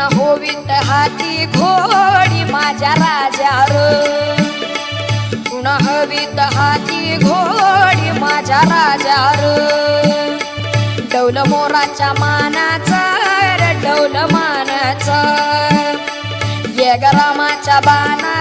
पुन्हा होवीत हाती घोडी माझ्या राजार पुन्हा हवीत हाती घोडी माझ्या राजार डौल मोराच्या मानाचा डौल मानाचा ये गरामाच्या बाणा